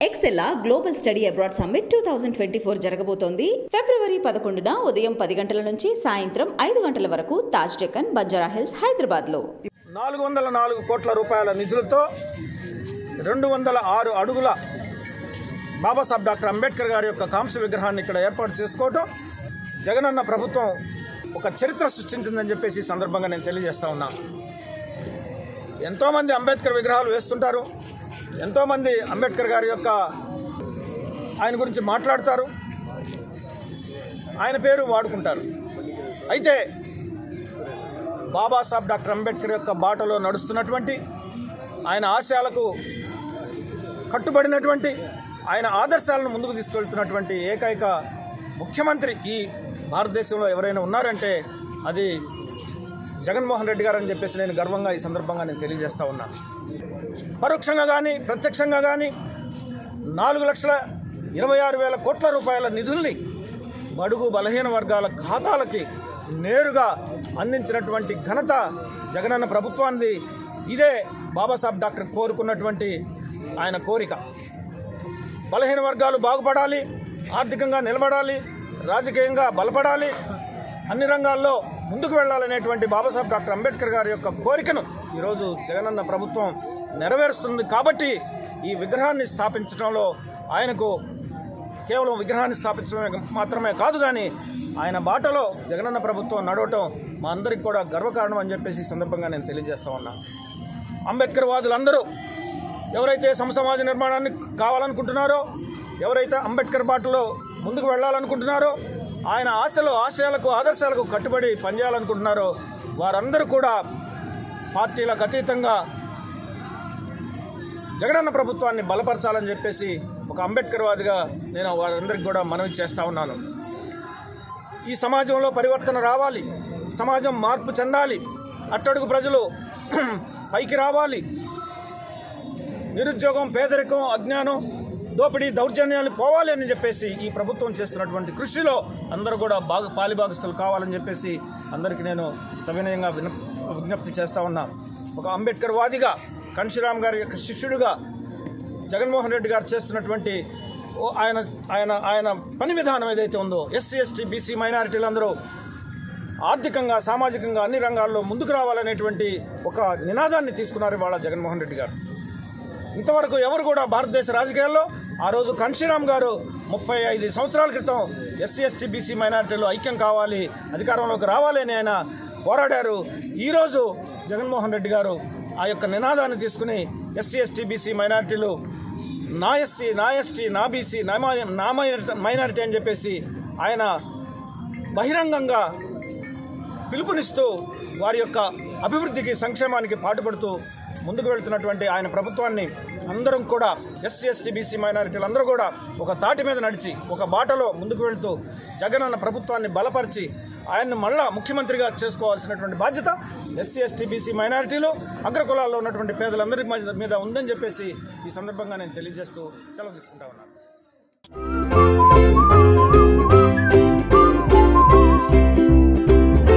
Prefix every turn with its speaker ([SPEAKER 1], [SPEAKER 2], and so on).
[SPEAKER 1] ఎక్సెల్లా global study abroad summit 2024 జరగబోతోంది. ఫిబ్రవరి 11న ఉదయం 10 గంటల నుంచి సాయంత్రం 5 గంటల వరకు తాజ్ డెక్కన్, బంజారా హిల్స్, హైదరాబాద్లో
[SPEAKER 2] 404 కోట్ల రూపాయల నిధులతో 206 అడుగుల బాబాసాహెబ్ డాక్టర్ అంబేద్కర్ గారి యొక్క కాంస్య విగ్రహాన్ని ఇక్కడ ఏర్పాటు చేసుకోవటం జగనన్న ప్రభుత్వం ఒక చరిత్ర సృష్టించిందని చెప్పేసి ఈ సందర్భంగా నేను తెలియజేస్తా ఉన్నా. ఎంతోమంది అంబేద్కర్ విగ్రహాలు వేస్తుంటారు, ఎంతోమంది అంబేద్కర్ గారి యొక్క ఆయన గురించి మాట్లాడతారు, ఆయన పేరు వాడుకుంటారు. అయితే బాబాసాహెబ్ డాక్టర్ అంబేద్కర్ యొక్క బాటలో నడుస్తున్నటువంటి, ఆయన ఆశయాలకు కట్టుబడినటువంటి, ఆయన ఆదర్శాలను ముందుకు తీసుకెళ్తున్నటువంటి ఏకైక ముఖ్యమంత్రి ఈ భారతదేశంలో ఎవరైనా ఉన్నారంటే అది జగన్మోహన్ రెడ్డి గారు అని చెప్పేసి నేను గర్వంగా ఈ సందర్భంగా నేను తెలియజేస్తా ఉన్నాను. పరోక్షంగా కానీ ప్రత్యక్షంగా కానీ 4,26,000 కోట్ల రూపాయల నిధుల్ని బడుగు బలహీన వర్గాల ఖాతాలకి నేరుగా అందించినటువంటి ఘనత జగనన్న ప్రభుత్వాన్ని. ఇదే బాబాసాహెబ్ డాక్టర్ కోరుకున్నటువంటి ఆయన కోరిక. బలహీన వర్గాలు బాగుపడాలి, ఆర్థికంగా నిలబడాలి, రాజకీయంగా బలపడాలి, అన్ని రంగాల్లో ముందుకు వెళ్లాలనేటువంటి బాబాసాహెబ్ డాక్టర్ అంబేద్కర్ గారి యొక్క కోరికను ఈరోజు జగనన్న ప్రభుత్వం నెరవేరుస్తుంది. కాబట్టి ఈ విగ్రహాన్ని స్థాపించడంలో ఆయనకు కేవలం విగ్రహాన్ని స్థాపించడమే మాత్రమే కాదు, కానీ ఆయన బాటలో జగనన్న ప్రభుత్వం నడవటం మా అందరికి కూడా గర్వకారణం అని చెప్పేసి ఈ సందర్భంగా నేను తెలియజేస్తా ఉన్నా. అంబేద్కర్ వాదులందరూ ఎవరైతే సమాజ నిర్మాణాన్ని కావాలనుకుంటున్నారో, ఎవరైతే అంబేద్కర్ బాటలో ముందుకు వెళ్ళాలనుకుంటున్నారో, ఆయన ఆశయాలకు ఆదర్శాలకు కట్టుబడి పనిచేయాలనుకుంటున్నారో వారందరూ కూడా పార్టీలకు అతీతంగా జగనన్న ప్రభుత్వాన్ని బలపరచాలని చెప్పేసి ఒక అంబేద్కర్ వాదిగా నేను వారందరికీ కూడా మనవి చేస్తూ ఉన్నాను. ఈ సమాజంలో పరివర్తన రావాలి, సమాజం మార్పు చెందాలి, అట్టడుగు ప్రజలు పైకి రావాలి, నిరుద్యోగం, పేదరికం, అజ్ఞానం, దోపిడీ, దౌర్జన్యాలు పోవాలి అని చెప్పేసి ఈ ప్రభుత్వం చేస్తున్నటువంటి కృషిలో అందరూ కూడా పాలిభాగస్తులు కావాలని చెప్పేసి అందరికీ నేను సవినయంగా విజ్ఞప్తి చేస్తూ ఉన్నా. ఒక అంబేద్కర్ వాదిగా, కన్షీరామ్ గారి యొక్క శిష్యుడిగా జగన్మోహన్ రెడ్డి గారు చేస్తున్నటువంటి ఆయన పని విధానం ఏదైతే ఉందో, ఎస్సీ, ఎస్టీ, బీసీ మైనారిటీలందరూ ఆర్థికంగా, సామాజికంగా అన్ని రంగాల్లో ముందుకు రావాలనేటువంటి ఒక నినాదాన్ని తీసుకున్నారు ఇవాళ జగన్మోహన్ రెడ్డి గారు. ఇంతవరకు ఎవరు కూడా భారతదేశ రాజకీయాల్లో, ఆ రోజు కన్షీరామ్ గారు 35 సంవత్సరాల క్రితం ఎస్సీ, ఎస్టీ, బీసీ మైనారిటీలు ఐక్యం కావాలి, అధికారంలోకి రావాలి అని ఆయన పోరాడారు. ఈరోజు జగన్మోహన్ రెడ్డి గారు ఆ యొక్క నినాదాన్ని తీసుకుని ఎస్సీ, ఎస్టీ, బీసీ మైనారిటీలు నా ఎస్సీ, నా ఎస్టీ, నా బీసీ, నా మైనారిటీ అని చెప్పేసి ఆయన బహిరంగంగా పిలుపునిస్తూ వారి యొక్క అభివృద్ధికి, సంక్షేమానికి పాటుపడుతూ ముందుకు వెళ్తున్నటువంటి ఆయన ప్రభుత్వాన్ని అందరం కూడా ఎస్సీ, ఎస్టీ, బీసీ మైనారిటీలు అందరూ కూడా ఒక తాటి మీద నడిచి ఒక బాటలో ముందుకు వెళ్తూ జగనన్న ప్రభుత్వాన్ని బలపరిచి ఆయన్ని మళ్ళా ముఖ్యమంత్రిగా చేసుకోవాల్సినటువంటి బాధ్యత ఎస్సీ, ఎస్టీ, బీసీ మైనారిటీలు, అగ్రకులాల్లో ఉన్నటువంటి పేదలందరి మీద ఉందని చెప్పేసి ఈ సందర్భంగా నేను తెలియజేస్తూ సెలవు తీసుకుంటా ఉన్నాను.